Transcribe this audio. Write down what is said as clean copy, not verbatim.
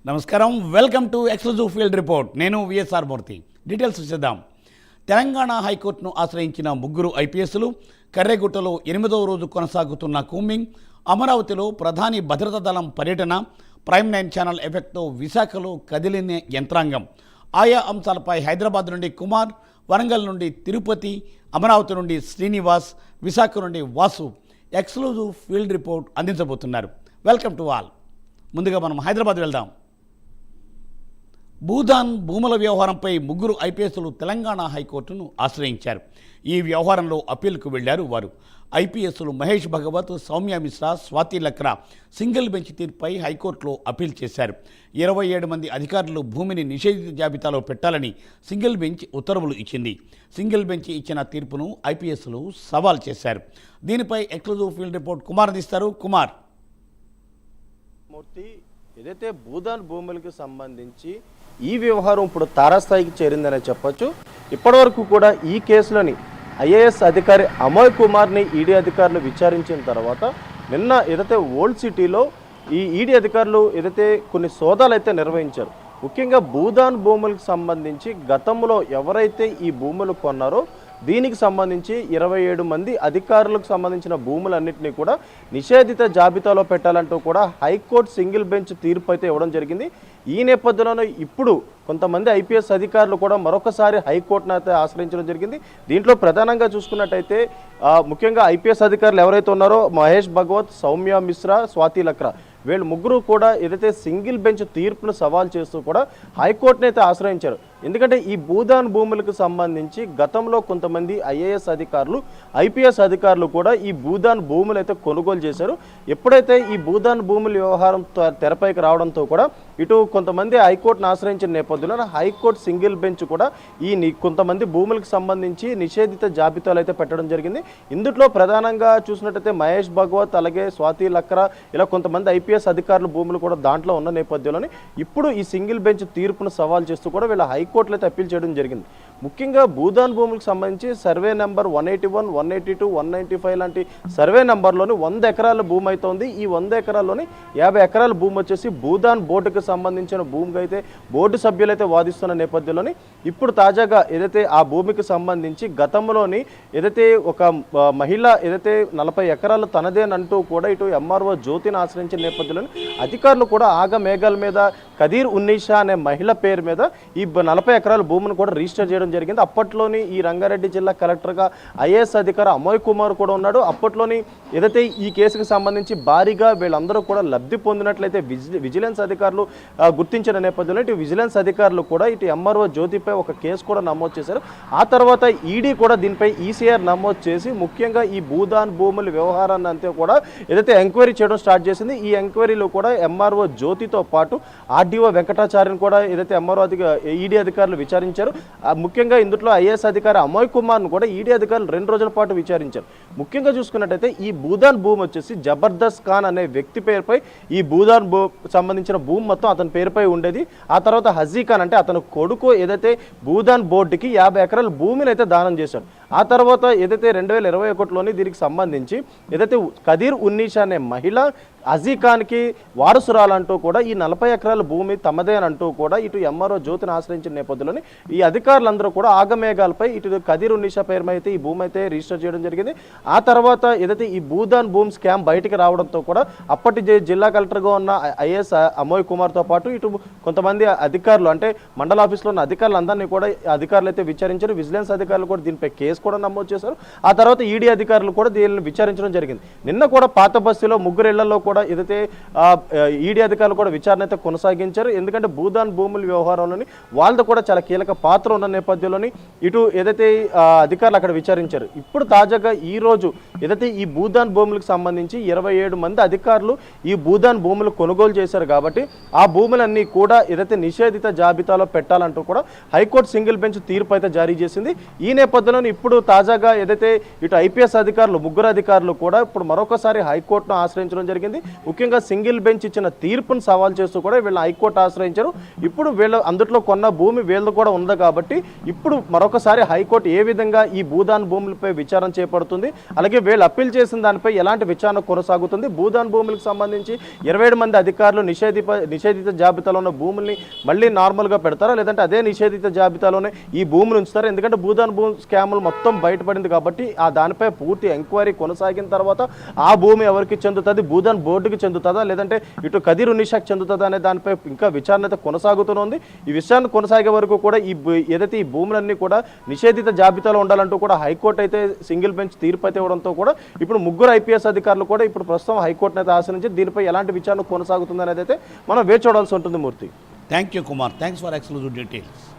నమస్కారం, welcome to exclusive field report. నేను VSR మూర్తి. Details చూద్దాం. తెలంగాణ హైకోర్టును ఆశ్రయించిన ముగ్గురు ఐపీఎస్లు, కర్రెగుట్టలో 8వ రోజు కొనసాగుతున్న కూంబింగ్, అమరావతిలో ప్రధాని భద్రతా దళం పర్యటన, ప్రైమ్ 9 ఛానల్ ఎఫెక్ట్తో విశాఖలో కదిలిన యంత్రాంగం. ఆయా అంశాలపై హైదరాబాద్ నుండి కుమార్, వరంగల్ నుండి తిరుపతి, అమరావతి నుండి శ్రీనివాస్, విశాఖ నుండి వాసు ఎక్స్క్లూజివ్ ఫీల్డ్ రిపోర్ట్ అందించబోతున్నారు. Welcome to all. ముందుగా మనం హైదరాబాద్ వెళ్దాం. భూదాన్ భూముల వ్యవహారంపై ముగ్గురు ఐపీఎస్లు తెలంగాణ హైకోర్టును ఆశ్రయించారు. ఈ వ్యవహారంలో అప్పీల్కు వెళ్లారు వారు. ఐపీఎస్లు మహేష్ భగవత్, సౌమ్య మిశ్రా, స్వాతి లక్రా సింగిల్ బెంచ్ తీర్పుపై హైకోర్టులో అప్పీల్ చేశారు. 27 మంది అధికారులు భూమిని నిషేధిత జాబితాలో పెట్టాలని సింగిల్ బెంచ్ ఉత్తర్వులు ఇచ్చింది. సింగిల్ బెంచ్ ఇచ్చిన తీర్పును ఐపీఎస్లు సవాల్ చేశారు. దీనిపై ఎక్స్క్లూజివ్ ఫీల్డ్ రిపోర్ట్ కుమార్ అందిస్తారు. కుమార్. మూర్తి, ఏదైతే భూదాన్ భూములకు సంబంధించి ఈ వ్యవహారం ఇప్పుడు తారాస్థాయికి చేరిందనే చెప్పొచ్చు. ఇప్పటివరకు కూడా ఈ కేసులోని ఐఏఎస్ అధికారి అమోయ్ కుమార్ని ఈడీ అధికారులు విచారించిన తర్వాత నిన్న ఏదైతే ఓల్డ్ సిటీలో ఈ ఈడీ అధికారులు ఏదైతే కొన్ని సోదాలు అయితే నిర్వహించారు. ముఖ్యంగా భూదాన్ భూములకు సంబంధించి గతంలో ఎవరైతే ఈ భూములు కొన్నారో దీనికి సంబంధించి 27 మంది అధికారులకు సంబంధించిన భూములన్నింటినీ కూడా నిషేధిత జాబితాలో పెట్టాలంటూ కూడా హైకోర్టు సింగిల్ బెంచ్ తీర్పు అయితే ఇవ్వడం జరిగింది. ఈ నేపథ్యంలోనే ఇప్పుడు కొంతమంది ఐపీఎస్ అధికారులు కూడా మరొకసారి హైకోర్టును అయితే ఆశ్రయించడం జరిగింది. దీంట్లో ప్రధానంగా చూసుకున్నట్టయితే ముఖ్యంగా ఐపీఎస్ అధికారులు ఎవరైతే ఉన్నారో మహేష్ భగవత్, సౌమ్య మిశ్రా, స్వాతి లక్రా వీళ్ళు ముగ్గురు కూడా ఏదైతే సింగిల్ బెంచ్ తీర్పును సవాల్ చేస్తూ కూడా హైకోర్టును అయితే ఆశ్రయించారు. ఎందుకంటే ఈ భూదాన్ భూములకు సంబంధించి గతంలో కొంతమంది ఐఏఎస్ అధికారులు, ఐపీఎస్ అధికారులు కూడా ఈ భూదాన్ భూములు అయితే కొనుగోలు చేశారు. ఎప్పుడైతే ఈ భూదాన్ భూముల వ్యవహారం తెరపైకి రావడంతో కూడా ఇటు కొంతమంది హైకోర్టును ఆశ్రయించిన నేపథ్యంలో హైకోర్టు సింగిల్ బెంచ్ కూడా ఈ కొంతమంది భూములకు సంబంధించి నిషేధిత జాబితాలు అయితే పెట్టడం జరిగింది. ఇందులో ప్రధానంగా చూసినట్టయితే మహేష్ భగవత్, అలాగే స్వాతి లక్రా ఇలా కొంతమంది ఐపీఎస్ అధికారుల భూములు కూడా దాంట్లో ఉన్న నేపథ్యంలోనే ఇప్పుడు ఈ సింగిల్ బెంచ్ తీర్పును సవాల్ చేస్తూ కూడా వీళ్ళ హైకోర్టులో అయితే అప్పీల్ చేయడం జరిగింది. ముఖ్యంగా భూదాన్ భూములకు సంబంధించి సర్వే నెంబర్ 181, 182, 195 లాంటి సర్వే నెంబర్లోని 100 ఎకరాల భూమి అయితే ఉంది. ఈ 100 ఎకరాల్లోని 50 ఎకరాల భూమి వచ్చేసి భూదాన్ బోర్డుకు సంబంధించిన భూమికి అయితే బోర్డు సభ్యులు అయితే వాదిస్తున్న నేపథ్యంలోని ఇప్పుడు తాజాగా ఏదైతే ఆ భూమికి సంబంధించి గతంలోని ఏదైతే ఒక మహిళ ఏదైతే 40 ఎకరాలు తనదేనంటూ కూడా ఇటు ఎంఆర్ఓ జ్యోతిని ఆశ్రయించిన నేపథ్యంలోని అధికారులు కూడా ఆగమేఘాల మీద కదీర్ ఉన్నీషా అనే మహిళ పేరు మీద ఈ 40 ఎకరాల భూమిని కూడా రిజిస్టర్ చేయడం జరిగింది. అప్పట్లోని ఈ రంగారెడ్డి జిల్లా కలెక్టర్గా ఐఏఎస్ అధికారి అమోయ్ కుమార్ కూడా ఉన్నాడు. అప్పట్లోని ఏదైతే ఈ కేసుకు సంబంధించి భారీగా వీళ్ళందరూ కూడా లబ్ధి పొందినట్లయితే విజిలెన్స్ అధికారులు గుర్తించిన నేపథ్యంలో ఇటు విజిలెన్స్ అధికారులు కూడా ఇటు ఎంఆర్ఓ జ్యోతిపై ఒక కేసు కూడా నమోదు చేశారు. ఆ తర్వాత ఈడీ కూడా దీనిపై ఈసీఆర్ నమోదు చేసి ముఖ్యంగా ఈ భూదాన్ భూముల వ్యవహారాన్ని అంతా కూడా ఏదైతే ఎంక్వైరీ చేయడం స్టార్ట్ చేసింది. ఈ ఎంక్వైరీలో కూడా ఎంఆర్ఓ జ్యోతితో పాటు ఆర్డీఓ వెంకటాచార్యని కూడా ఏదైతే ఎంఆర్ఓ ఈడీ అధికారులు విచారించారు. ముఖ్యంగా ఇందులో ఐఏఎస్ అధికారి అమోయ్ కుమార్ను కూడా ఈడీ అధికారులు 2 రోజుల పాటు విచారించారు. ముఖ్యంగా చూసుకున్నట్టయితే ఈ భూదాన్ భూమి వచ్చేసి జబర్దస్త్ ఖాన్ అనే వ్యక్తి పేరుపై ఈ భూదాన్ సంబంధించిన భూమి మొత్తం అతని పేరుపై ఉండేది. ఆ తర్వాత హజీ ఖాన్ అంటే అతను కొడుకు ఏదైతే భూదాన్ బోర్డుకి 50 ఎకరాల భూమిని అయితే దానం చేశాడు. ఆ తర్వాత ఏదైతే 2021లోని దీనికి సంబంధించి ఏదైతే కదీర్ ఉన్నీషా అనే మహిళ హజీ ఖాన్కి వారసురాలంటూ కూడా ఈ 40 ఎకరాల భూమి తమదే అని అంటూ కూడా ఇటు ఎంఆర్ఓ జ్యోతిని ఆశ్రయించిన నేపథ్యంలోని ఈ అధికారులందరూ కూడా ఆగమేఘాలపై ఇటు కదీర్ ఉన్నీషా పేరు అయితే ఈ భూమి అయితే రిజిస్టర్ చేయడం జరిగింది. ఆ తర్వాత ఏదైతే ఈ భూదాన్ భూమి స్కామ్ బయటికి రావడంతో కూడా అప్పటి జిల్లా కలెక్టర్గా ఉన్న ఐఏఎస్ అమోయ్ కుమార్తో పాటు ఇటు కొంతమంది అధికారులు అంటే మండల ఆఫీస్లో ఉన్న అధికారులందరినీ కూడా అధికారులు అయితే విచారించారు. విజిలెన్స్ అధికారులు కూడా దీనిపై కేసు కూడా నమోదు చేశారు. ఆ తర్వాత ఈడీ అధికారులు కూడా దీనిని విచారించడం జరిగింది. నిన్న కూడా పాత బస్తీలో ముగ్గురు ఇళ్లలో కూడా ఏదైతే ఈడీ అధికారులు కూడా విచారణ అయితే కొనసాగించారు. ఎందుకంటే భూదాన్ భూముల వ్యవహారంలోని వాళ్ళతో కూడా చాలా కీలక పాత్ర ఉన్న నేపథ్యంలోని ఇటు ఏదైతే అధికారులు అక్కడ విచారించారు. ఇప్పుడు తాజాగా ఈ రోజు ఏదైతే ఈ భూదాన్ భూములకు సంబంధించి 27 మంది అధికారులు ఈ భూదాన్ భూములు కొనుగోలు చేశారు కాబట్టి ఆ భూములన్నీ కూడా ఏదైతే నిషేధిత జాబితాలో పెట్టాలంటూ కూడా హైకోర్టు సింగిల్ బెంచ్ తీర్పు అయితే జారీ చేసింది. ఈ నేపథ్యంలో ఇప్పుడు ఇప్పుడు తాజాగా ఏదైతే ఇటు ఐపీఎస్ అధికారులు ముగ్గురు అధికారులు కూడా ఇప్పుడు మరొకసారి హైకోర్టును ఆశ్రయించడం జరిగింది. ముఖ్యంగా సింగిల్ బెంచ్ ఇచ్చిన తీర్పును సవాల్ చేస్తూ కూడా వీళ్ళు హైకోర్టు ఆశ్రయించారు. ఇప్పుడు వీళ్ళు అందుట్లో కొన్న భూమి వీళ్ళు కూడా ఉంది కాబట్టి ఇప్పుడు మరొకసారి హైకోర్టు ఏ విధంగా ఈ భూదాన్ భూములపై విచారణ చేపడుతుంది, అలాగే వీళ్ళు అప్పీల్ చేసిన దానిపై ఎలాంటి విచారణ కొనసాగుతుంది, భూదాన్ భూములకు సంబంధించి 27 మంది అధికారులు నిషేధిత జాబితాలో ఉన్న భూముల్ని మళ్ళీ నార్మల్గా పెడతారా, లేదంటే అదే నిషేధిత జాబితాలోనే ఈ భూములు ఉంచుతారా? ఎందుకంటే భూదాన్ భూమి స్కాములు మొత్తం బయటపడింది కాబట్టి ఆ దానిపై పూర్తి ఎంక్వైరీ కొనసాగిన తర్వాత ఆ భూమి ఎవరికి చెందుతుంది, భూదాన్ బోర్డుకి చెందుతుందా, లేదంటే ఇటు కదీర్ ఉనిషాకి చెందుతుందా అనే దానిపై ఇంకా విచారణ అయితే కొనసాగుతూనే. ఈ విషయాన్ని కొనసాగే వరకు కూడా ఏదైతే ఈ భూములన్నీ కూడా నిషేధిత జాబితాలో ఉండాలంటూ కూడా హైకోర్టు అయితే సింగిల్ బెంచ్ తీర్పు అయితే ఇవ్వడంతో కూడా ఇప్పుడు ముగ్గురు ఐపీఎస్ అధికారులు కూడా ఇప్పుడు ప్రస్తుతం హైకోర్టును అయితే ఆశ్రయించి దీనిపై ఎలాంటి విచారణ కొనసాగుతుంది అనేది అయితే మనం వేచి చూడాల్సి ఉంటుంది. Murthy, thank you Kumar, thanks for exclusive details.